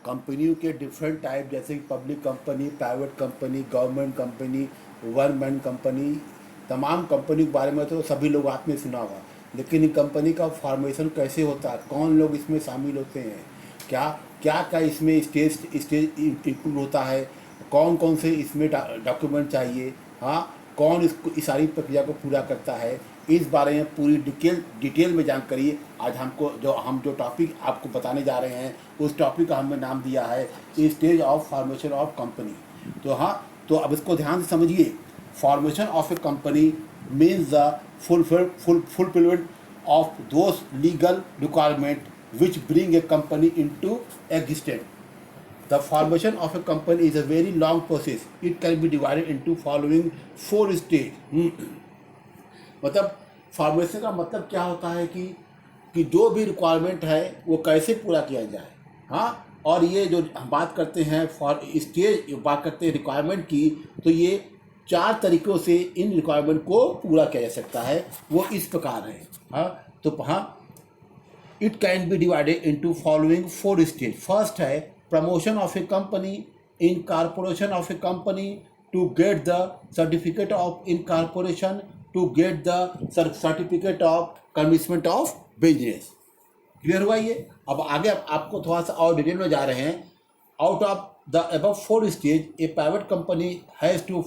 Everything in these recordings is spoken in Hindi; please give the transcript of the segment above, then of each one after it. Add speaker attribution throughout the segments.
Speaker 1: कंपनियों के डिफरेंट टाइप, जैसे कि public company, private company, government company, one man company, तमाम कंपनी के बारे में तो सभी लोग आपने सुना होगा। लेकिन इन कंपनी का फॉर्मेशन कैसे होता है, कौन लोग इसमें शामिल होते हैं, क्या क्या क्या इसमें स्टेज स्टेज इंक्लूड होता है, कौन कौन से इसमें डॉक्यूमेंट चाहिए, हाँ, कौन इस सारी प्रक्रिया को पूरा करता है, इस बारे में पूरी डिटेल में जानकारी आज हम जो टॉपिक आपको बताने जा रहे हैं, उस टॉपिक का हमने नाम दिया है stage of formation of company. तो हाँ, तो अब इसको ध्यान से समझिए। Formation of a company means the fulfillment of those legal requirement which bring a company into existence. The formation of a company is a very long process. It can be divided into following 4 stages. मतलब फॉर्मेशन का मतलब क्या होता है कि जो भी रिक्वायरमेंट है वो कैसे पूरा किया जाए, हाँ। और ये जो हम बात करते हैं बात करते हैं रिक्वायरमेंट की, तो ये 4 तरीक़ों से इन रिक्वायरमेंट को पूरा किया जा सकता है। वो इस प्रकार है, हाँ। तो हाँ, it can be divided into following 4 stage. First है promotion of a company, incorporation of a company, to get the certificate of incorporation, to get the certificate of commitment of business. Clear हुआ ये? अब आगे आपको थोड़ा सा और डिटेल में जा रहे हैं। Out of the above 4 stage, a private company has to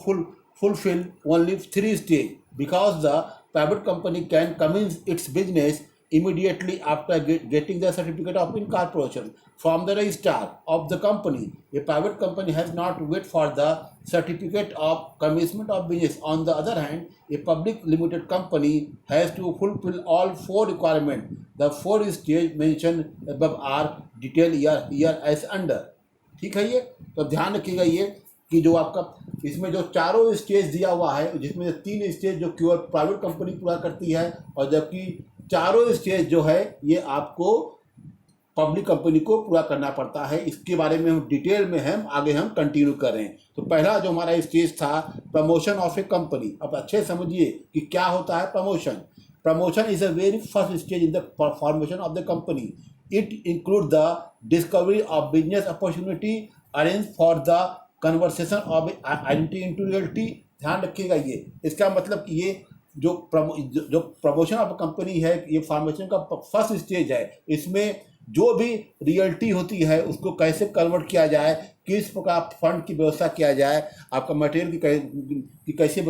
Speaker 1: fulfill only 3 stages, because the private company can commence its business immediately after getting the certificate of incorporation from the registrar of the company. A private company has not wait for the certificate of commencement of business. On the other hand, a public limited company has to fulfill all 4 requirements. The 4 stages mentioned above are detailed here as under. ठीक है ये? तो ध्यान रखिएगा ये कि जो आपका इसमें जो चारों स्टेज दिया हुआ है, जिसमें 3 स्टेज जो केवल प्राइवेट कंपनी पूरा करती है, और जबकि चारों स्टेज जो है ये आपको पब्लिक कंपनी को पूरा करना पड़ता है। इसके बारे में हम डिटेल में हम कंटिन्यू कर रहे हैं। तो पहला जो हमारा स्टेज था प्रमोशन ऑफ ए कंपनी। अब अच्छे समझिए कि क्या होता है promotion. Promotion is a very first stage in the formation of the company. It includes the discovery of business opportunity, arrange for the conversion of identity into reality. ध्यान रखिएगा ये, इसका मतलब कि ये जो प्रमोशन ऑफ कंपनी है, ये फॉर्मेशन का फर्स्ट स्टेज है। इसमें जो भी रियलिटी होती है उसको कैसे कन्वर्ट किया जाए, किस प्रकार फंड की व्यवस्था किया जाए, आपका मटेरियल की कैसे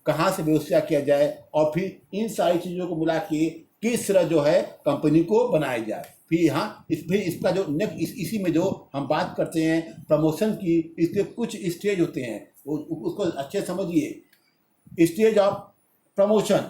Speaker 1: कहाँ से व्यवस्था किया जाए, और फिर इन सारी चीज़ों को मिला के किस तरह जो है कंपनी को बनाया जाए। फिर यहाँ इसका जो नेक्स्ट इसी में जो हम बात करते हैं प्रमोशन की, इसके कुछ स्टेज होते हैं, उसको अच्छे समझिए। Stage of promotion.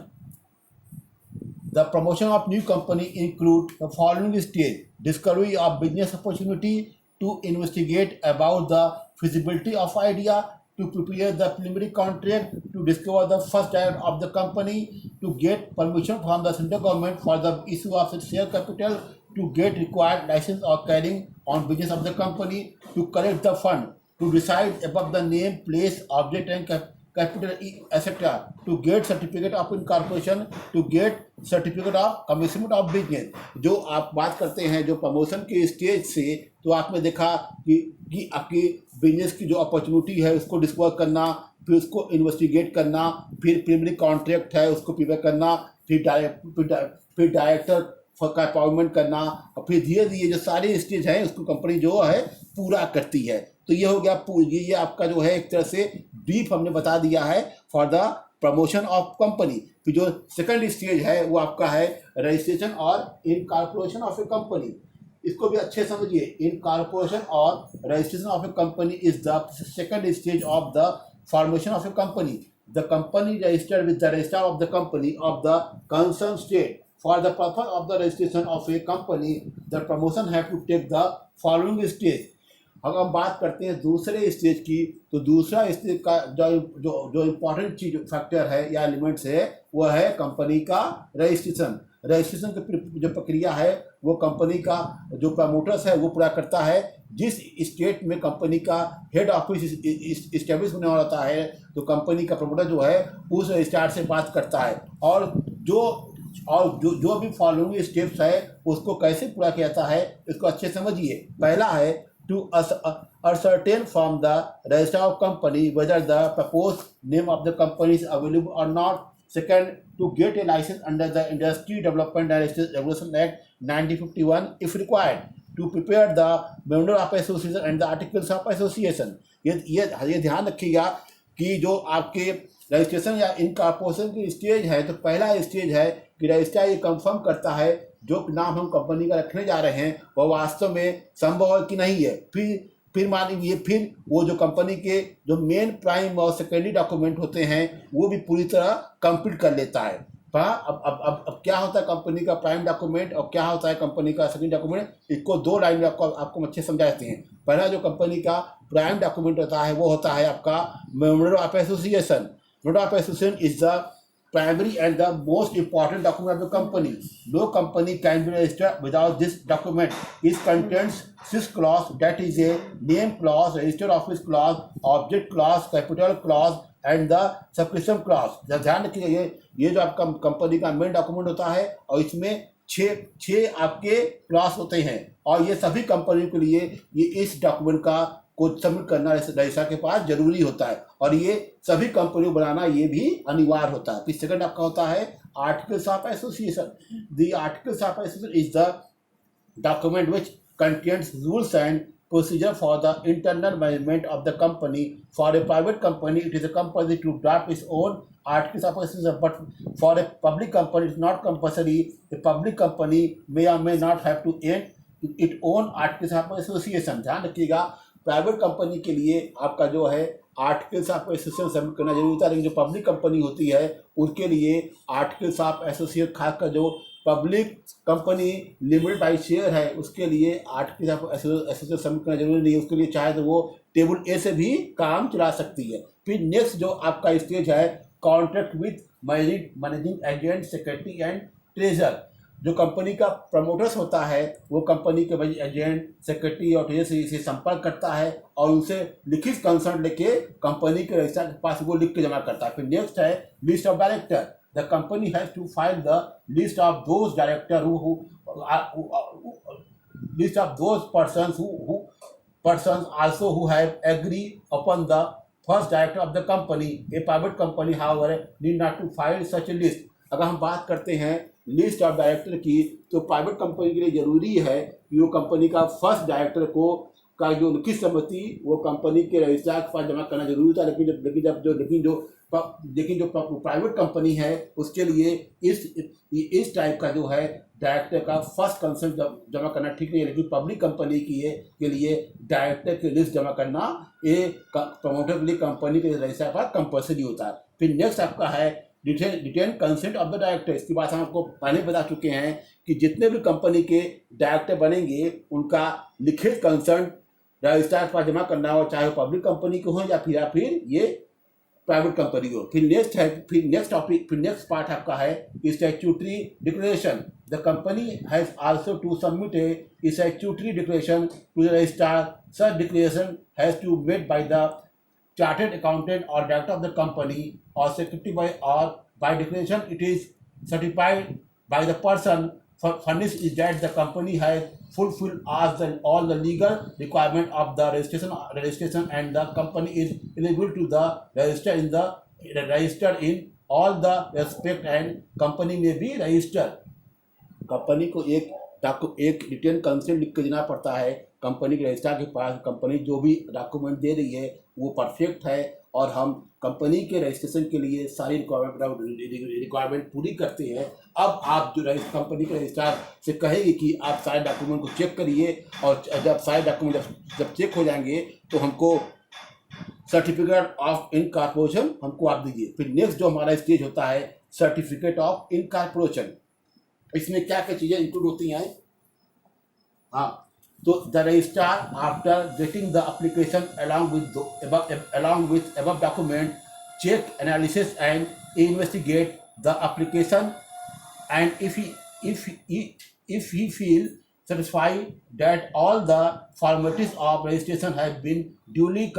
Speaker 1: The promotion of new company include the following stage: discovery of business opportunity, to investigate about the feasibility of idea, to prepare the preliminary contract, to discover the first director of the company, to get permission from the central government for the issue of share capital, to get required license or carrying on business of the company, to collect the fund, to decide above the name, place, object and capital etc., to get certificate of incorporation, to get certificate of commencement of business. जो आप बात करते हैं जो प्रमोशन के स्टेज से, तो आपने देखा कि आपकी बिजनेस की जो अपॉर्चुनिटी है उसको डिस्कवर करना, फिर उसको इन्वेस्टिगेट करना, फिर प्रीलिमिनरी कॉन्ट्रैक्ट है उसको प्रिपेयर करना, फिर डायरेक्टर का अपॉइंटमेंट करना, और फिर धीरे धीरे जो सारे स्टेज हैं उसको कंपनी जो है पूरा करती है। तो ये हो गया ये आपका जो है एक तरह से ब्रीफ हमने बता दिया है for the promotion of company. फिर जो सेकंड स्टेज है वो आपका है रजिस्ट्रेशन और इनकॉर्पोरेशन ऑफ ए कंपनी। इसको भी अच्छे समझिए। इनकॉर्पोरेशन और registration of a company is the second stage of the formation of a company. The company registered with the registrar of the company of the concern state. For the purpose of the registration of a company, the promotion have to take the following stage. अगर हम बात करते हैं दूसरे स्टेज की, तो दूसरा स्टेज का जो इम्पोर्टेंट चीज फैक्टर है या एलिमेंट्स है वो है कंपनी का रजिस्ट्रेशन. रजिस्ट्रेशन की जो प्रक्रिया है वो कंपनी का जो प्रमोटर्स है वो पूरा करता है. जिस स्टेट में कंपनी का हेड ऑफिस इस्टेब्लिश होने वाला होता है, तो कंपनी का प्रमोटर जो है उस रजिस्ट्रार से बात करता है, और जो भी फॉलोइंग स्टेप्स है उसको कैसे पूरा किया जाता है इसको अच्छे समझिए. पहला है to ascertain from the register of company whether the proposed name of the company is available or not. Second, to get a license under the Industry Development and Regulation Act 1951 if required. To prepare the memorandum of association and the articles of association. ये ध्यान रखिएगा कि जो आपके रजिस्ट्रेशन या इनकॉर्पोरेशन की स्टेज है, तो पहला स्टेज है कि रजिस्ट्रार ये कंफर्म करता है जो नाम हम कंपनी का रखने जा रहे हैं वह वास्तव में संभव है कि नहीं है। फिर मान लीजिए फिर वो जो कंपनी के जो मेन प्राइम और सेकेंडरी डॉक्यूमेंट होते हैं वो भी पूरी तरह कंप्लीट कर लेता है। अब क्या होता है कंपनी का प्राइम डॉक्यूमेंट और क्या होता है कंपनी का सेकेंडरी डॉक्यूमेंट, इसको दो लाइन में आपको अच्छे समझाते हैं। पहला जो कंपनी का प्राइम डॉक्यूमेंट होता है वो होता है आपका memorandum of association. Memorandum of association is the primary and the most important document of the company. No company can be registered without this document. It contains 6 clause, that is a name clause, registered office clause, object clause, capital clause and the subscription clause. ध्यान रखिए ये जो आपका कंपनी का मेन डॉक्यूमेंट होता है और इसमें छः आपके क्लॉज होते हैं और ये सभी कंपनी के लिए ये इस डॉक्यूमेंट का को सबमिट करना रजिस्ट्रार के पास जरूरी होता है और ये सभी कंपनी बनाना ये भी अनिवार्य होता है। फिर सेकंड आपका होता है articles of association. The articles of association is the document which contains rules and procedure for the internal management of the company. For a private company, it is a compulsory to draft its own articles of association, but for a public company, it's not compulsory. A public company may or may not have to end its own articles of association. ध्यान रखिएगा, प्राइवेट कंपनी के लिए आपका जो है आर्टिकल्स ऑफ एसोसिएशन सबमिट करना जरूरी होता है, लेकिन जो पब्लिक कंपनी होती है उनके लिए आर्टिकल्स ऑफ एसोसिएशन खासकर जो public company limited by share है उसके लिए आर्टिकल्स ऑफ एसोसिएशन सबमिट करना जरूरी नहीं है। उसके लिए चाहे तो वो टेबल ए से भी काम चला सकती है। फिर नेक्स्ट जो आपका स्टेज है contract with managing agent, secretary and treasure. जो कंपनी का प्रमोटर्स होता है वो कंपनी के एजेंट, सेक्रेटरी और ट्रेजर से संपर्क करता है और उनसे लिखित कंसर्ट लेके कंपनी के रजिस्ट्रार के पास वो लिख के जमा करता है। फिर नेक्स्ट है list of director. The company has to file the list of those directors list of those persons who have agreed upon the first director of the company. A private company, however, need not to file such a list. अगर हम बात करते हैं लिस्ट ऑफ डायरेक्टर की तो प्राइवेट कंपनी के लिए जरूरी है कि वो कंपनी का फर्स्ट डायरेक्टर को का जो लिखित सहमति वो कंपनी के रजिस्ट्रार के पास जमा करना जरूरी था। लेकिन जो प्राइवेट कंपनी है उसके लिए इस टाइप का जो है डायरेक्टर का फर्स्ट कंसेंट जमा करना ठीक नहीं है, लेकिन पब्लिक कंपनी के लिए डायरेक्टर की लिस्ट जमा करना ये प्रमोटर के लिए कंपनी के रजिस्ट्रार के पास कंपल्सरी होता है। फिर नेक्स्ट आपका है written consent of the director. इसकी बात हम आपको पहले बता चुके हैं कि जितने भी कंपनी के डायरेक्टर बनेंगे उनका लिखित कंसेंट रजिस्ट्रार के पास जमा करना हो, चाहे वो पब्लिक कंपनी को हो या फिर ये प्राइवेट कंपनी हो। फिर नेक्स्ट पार्ट आपका है statutory declaration. The company has also to submit a statutory declaration to the registrar. Such declaration has to made by the chartered accountant or director of the company or secretary by declaration it is certified by the person furnished is that the company has fulfilled all the legal requirement of the registration and the company is eligible to the registered in all the respect and company may be registered। Company को एक रिटेन कंसेंट लिख के देना पड़ता है कंपनी के रजिस्ट्रार के पास। कंपनी जो भी डॉक्यूमेंट दे रही है वो परफेक्ट है और हम कंपनी के रजिस्ट्रेशन के लिए सारी रिक्वायरमेंट पूरी करते हैं। अब आप जो कंपनी के रजिस्ट्रार से कहेंगे कि आप सारे डॉक्यूमेंट को चेक करिए और जब सारे डॉक्यूमेंट जब चेक हो जाएंगे तो हमको सर्टिफिकेट ऑफ इनकॉर्पोरेशन हमको आप दीजिए। फिर नेक्स्ट जो हमारा स्टेज होता है सर्टिफिकेट ऑफ इनकॉर्पोरेशन। इसमें क्या क्या चीज़ें इंक्लूड होती हैं? हाँ, तो the registrar after getting the application along with above document check analysis and investigate the application and if he feel satisfied that all the formalities of registration have been duly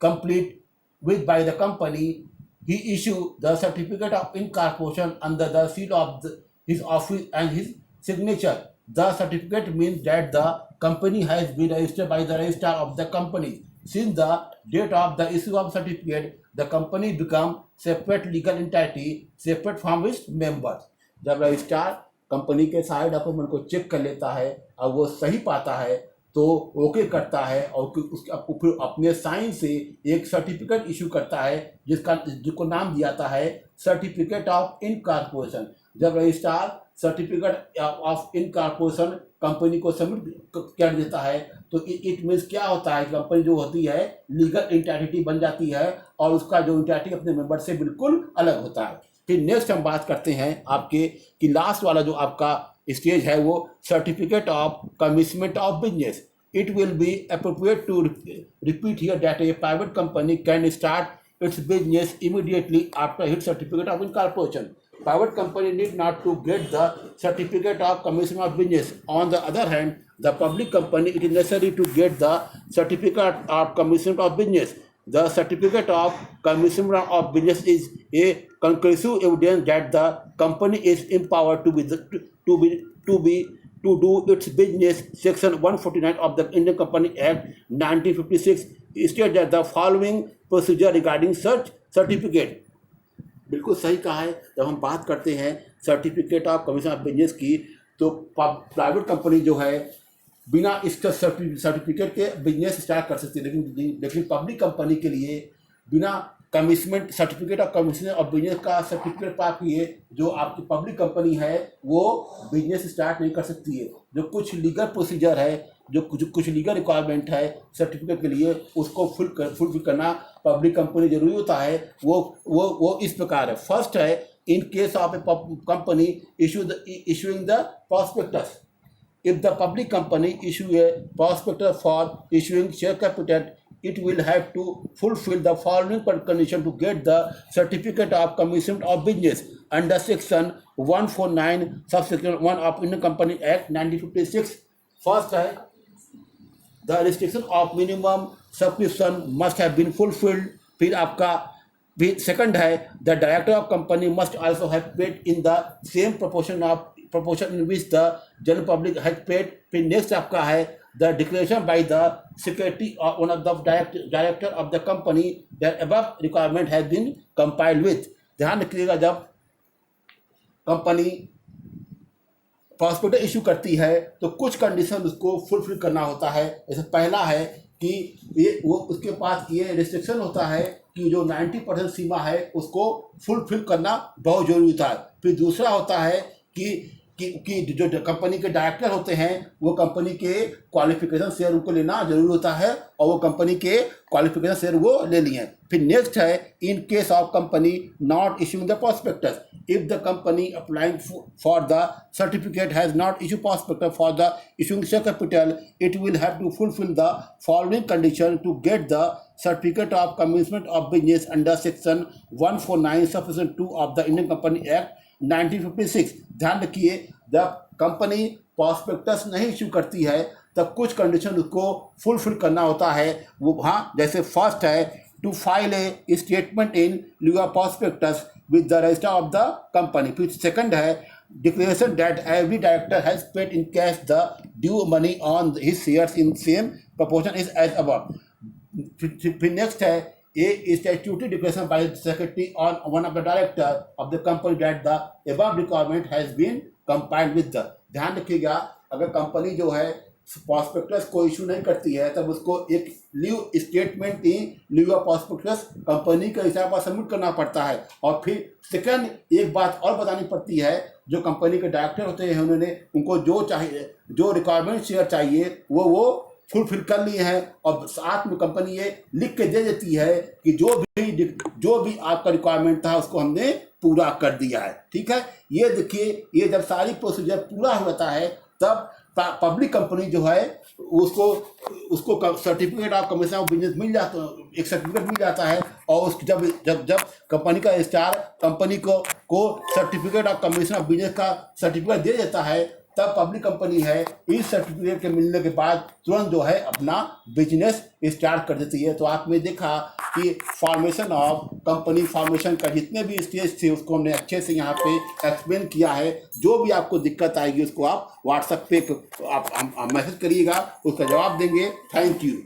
Speaker 1: complete with by the company, he issue the certificate of incorporation under the seal of his office and his signature. The certificate means that the company has been registered by the registrar of the company. Since the date of the issue of certificate, the company become separate legal entity, separate from its members. जब रजिस्ट्रार कंपनी के सारे डॉक्यूमेंट को चेक कर लेता है और वो सही पाता है तो ओके करता है और फिर अपने साइन से एक सर्टिफिकेट इशू करता है जिसको नाम दिया जाता है सर्टिफिकेट ऑफ इनकॉर्पोरेशन। जब registrar certificate of incorporation company को सबमिट कर देता है तो इट मीन्स क्या होता है, कंपनी जो होती है लीगल एंटिटी बन जाती है और उसका जो एंटिटी अपने मेंबर से बिल्कुल अलग होता है। फिर नेक्स्ट हम बात करते हैं आपके कि लास्ट वाला जो आपका स्टेज है वो certificate of commitment of business. It will be appropriate to repeat here that a private company can start its business immediately after its certificate of incorporation. Private company need not to get the certificate of commission of business. On the other hand, the public company, it is necessary to get the certificate of commission of business. The certificate of commission of business is a conclusive evidence that the company is empowered to do its business. Section 149 of the Indian Company Act 1956 states that the following procedure regarding such certificate. बिल्कुल सही कहा है। जब हम बात करते हैं certificate of commission of business की तो प्राइवेट कंपनी जो है बिना इस सर्टिफिकेट के बिजनेस स्टार्ट कर सकती है, लेकिन पब्लिक कंपनी के लिए बिना commitment certificate of commission of business का सर्टिफिकेट प्राप्त किए जो आपकी पब्लिक कंपनी है वो बिजनेस स्टार्ट नहीं कर सकती है। जो कुछ लीगल प्रोसीजर है, जो कुछ लीगल रिक्वायरमेंट है सर्टिफिकेट के लिए, उसको फुलफिल करना पब्लिक कंपनी जरूरी होता है। वो इस प्रकार है। फर्स्ट है, in case of a company issuing the prospectus, if the public company issue A prospectus for issuing share capital, it will have to fulfill the following condition to get the certificate of commission of business under section 149 subsection 1 of Indian Company Act 1956. First है, the restriction of minimum subscription must have been fulfilled. फिर आपका सेकंड है, the director of company must also have paid in the same proportion in which the general public has paid. फिर नेक्स्ट आपका है, the declaration by the secretary or one of the director of the company that above requirement has been complied with. ध्यान रखिएगा, जब कंपनी प्रॉस्पेक्टस इशू करती है तो कुछ कंडीशन उसको फुलफिल करना होता है। जैसे पहला है कि वो उसके पास ये रिस्ट्रिक्शन होता है कि जो 90% सीमा है उसको फुलफिल करना बहुत जरूरी होता है। फिर दूसरा होता है कि जो कंपनी के डायरेक्टर होते हैं वो कंपनी के क्वालिफिकेशन शेयर उनको लेना जरूरी होता है और वो कंपनी के क्वालिफिकेशन शेयर वो ले लिए। फिर नेक्स्ट है, in case of company not issuing the prospectus, if the company applying for the certificate has not issue prospectus for the issuing share capital, it will have to fulfil the following condition to get the certificate of commitment of business under section 149 subsection 2 of the Indian company act 1956। ध्यान रखिए, जब कंपनी प्रॉस्पेक्टस नहीं इशू करती है तब कुछ कंडीशन उसको फुलफिल करना होता है। वो हाँ, जैसे फर्स्ट है, to file a statement in lieu of prospectus with the register of the company. फिर सेकंड है, declaration that every director has paid in cash the due money on his shares in same proportion is as above. फिर नेक्स्ट है, a statutory declaration by the secretary on one of the director of the company that the above requirement has been complied with the। ध्यान रखिएगा, अगर कंपनी जो है प्रॉस्पेक्टस को इशू नहीं करती है तब उसको एक leave statement in lieu of prospectus company के हिसाब पर सबमिट करना पड़ता है। और फिर सेकंड एक बात और बतानी पड़ती है, जो कंपनी के डायरेक्टर होते हैं उनको जो चाहिए, जो रिक्वायरमेंट शेयर चाहिए वो फुलफिल कर लिए हैं और साथ में कंपनी ये लिख के दे देती है कि जो भी आपका रिक्वायरमेंट था उसको हमने पूरा कर दिया है। ठीक है, ये देखिए, ये जब सारी प्रोसीजर पूरा होता है तब पब्लिक कंपनी जो है उसको certificate of commission of business मिल जाता, एक सर्टिफिकेट मिल जाता है। और उस जब कंपनी का रजिस्ट्रार कंपनी को certificate of commission of business का सर्टिफिकेट दे देता है तब पब्लिक कंपनी है इस सर्टिफिकेट के मिलने के बाद तुरंत जो है अपना बिजनेस स्टार्ट कर देती है। तो आपने देखा कि फॉर्मेशन ऑफ कंपनी फॉर्मेशन का जितने भी स्टेज थे उसको हमने अच्छे से यहाँ पे एक्सप्लेन किया है। जो भी आपको दिक्कत आएगी उसको आप व्हाट्सएप पे आप मैसेज करिएगा, उसका जवाब देंगे। Thank you.